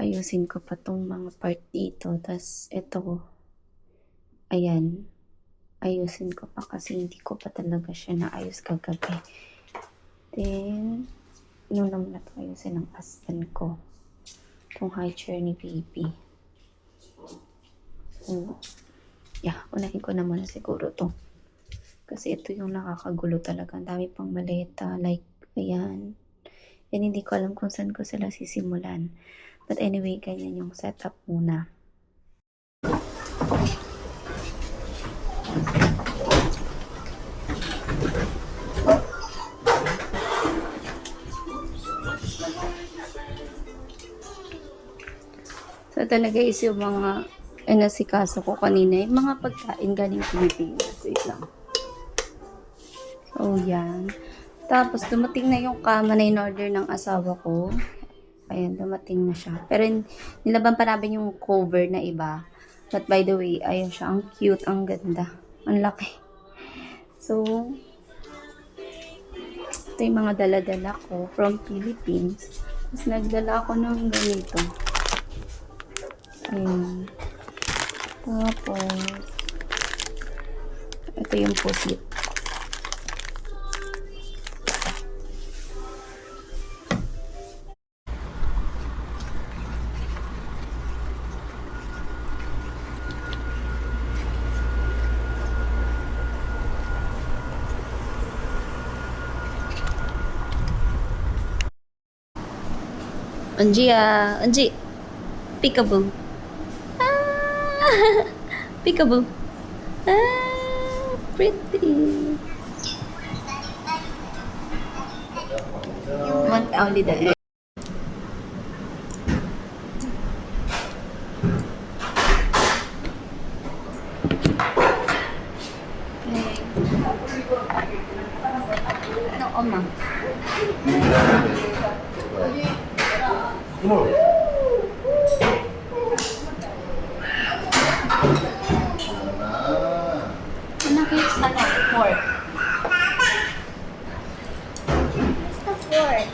ayusin ko pa tong mga part dito. Tas ito, ayan, ayusin ko pa kasi hindi ko pa talaga siya naayos kagabi. Then, yun naman na ito ayusin ng husband ko. Itong high chair ni baby. So, yeah, unahin ko na muna siguro to. Kasi ito yung nakakagulo talaga. Ang dami pang maleta. Like, ayan. And hindi ko alam kung saan ko sila sisimulan. But anyway, ganyan yung setup muna. So talaga is yung mga nasikaso ko kanina, yung mga pagkain galing Pilipinas. Wait lang. So yan. Tapos dumating na yung kama na in-order ng asawa ko. Ayan, dumating na siya. Pero nilaban pa namin yung cover na iba. But by the way, ayun siya. Ang cute, ang ganda. Ang laki. So, ito yung mga dala-dala ko from Philippines. Tapos nagdala ako ng ganito. Ayan. Tapos, ito yung pusit. Anji, Anji, peekaboo. Ah, peekaboo. Ah, pretty. Want only the egg. Ano, Oma? Anak, it's ano? Fork. What's the fork?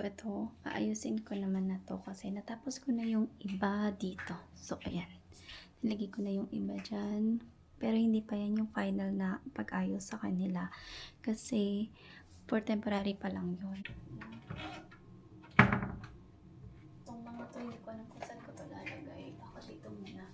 ito, aayusin ko naman na to kasi natapos ko na yung iba dito. So, ayan. Nilagay ko na yung iba dyan. Pero hindi pa yan yung final na pag-ayos sa kanila. Kasi, for temporary pa lang yun. Itong mga to, hindi ko alam kung saan ko to lalagay. Ako dito muna.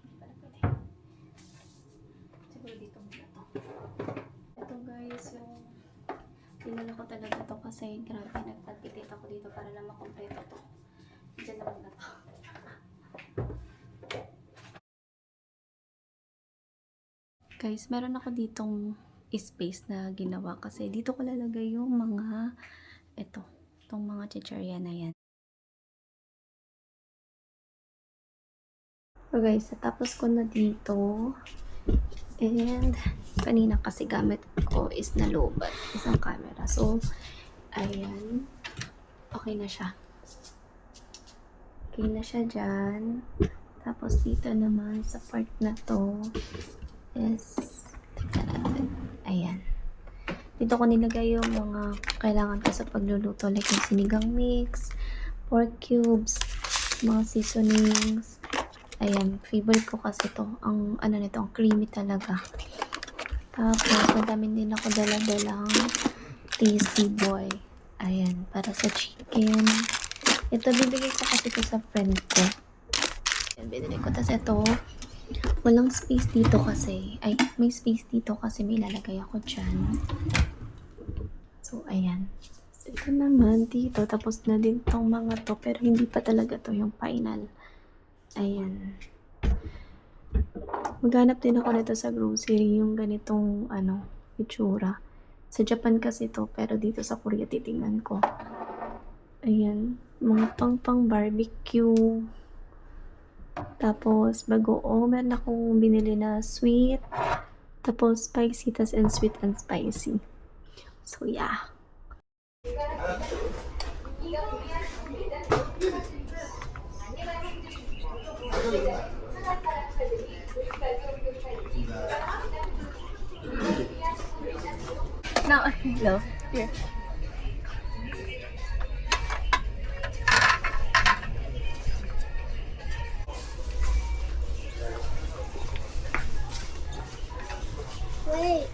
Hindi pala pwede. Siguro dito muna to. Ito guys, yung dinala ko talaga to kasi grabe, nagpagpitit ako dito para lang makompleto to. Diyan naman na to. Guys, meron ako ditong space na ginawa kasi dito ko lalagay yung mga itong mga chichirya na yan. So guys, tapos ko na dito. And kanina kasi gamit ko is nalobat isang camera. So, ayan. Okay na siya. Okay na siya dyan. Tapos dito naman sa part na to is ayan. Dito ko nilagay yung mga kailangan ko sa pagluluto like yung sinigang mix, pork cubes, mga seasonings. Ayan, favorite ko kasi to. Ang ano nito, ang creamy talaga. Tapos, madami din ako dala-dalang tasty boy. Ayan, para sa chicken. Ito, bibigay ko kasi ito sa friend ko. Ayan, binili ko. Tapos ito, walang space dito kasi. Ay, may space dito kasi may lalagay ako dyan. So, ayan. So, ito naman dito. Tapos na din tong mga to. Pero hindi pa talaga to yung final. Ayan. Maghanap din ako nito sa grocery. Yung ganitong, itsura. Sa Japan kasi to. Pero dito sa Korea, titingnan ko. Ayan. Mga pang barbecue. Tapos, bagoong. Meron akong binili na sweet. Tapos, spicy. Tas and sweet and spicy. So, yeah. No, hello. Here. Wait.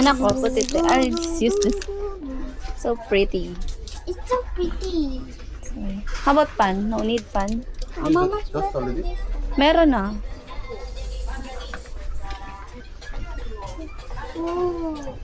Anak ko, put it there. I'll just use this. So pretty. It's so pretty. How about pan? No need pan? Mama, Just already? Meron na. oh.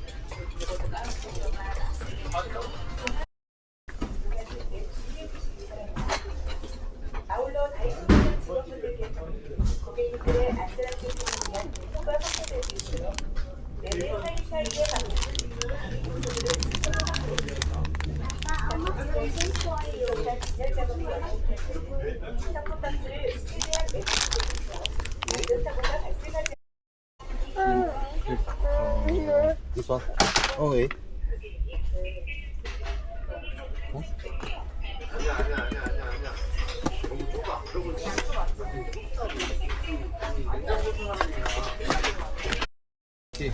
This one? Okay. Okay.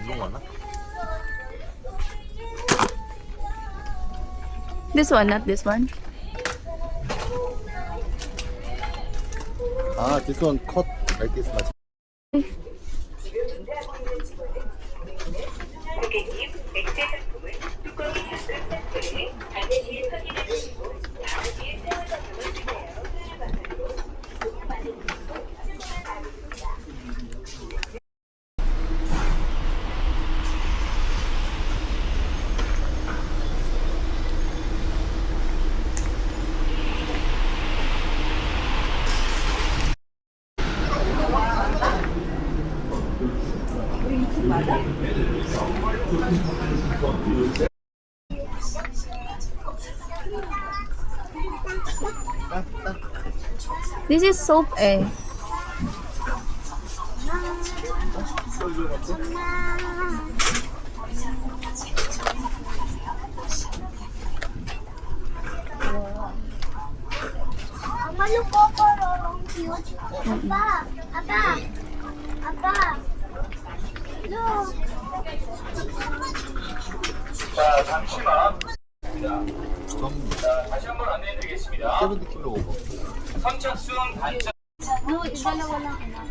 뭐 왔나? This one, not this one. Ah, this one cut like this much. This is soap eh. Mama, look over all cute. Apa, apa, apa. Look. 자, 잠시만. 좀 다시 한번 안내해드리겠습니다. 70kg 오버. 선착순 단짝. No, dalawa lang ina.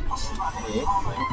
예.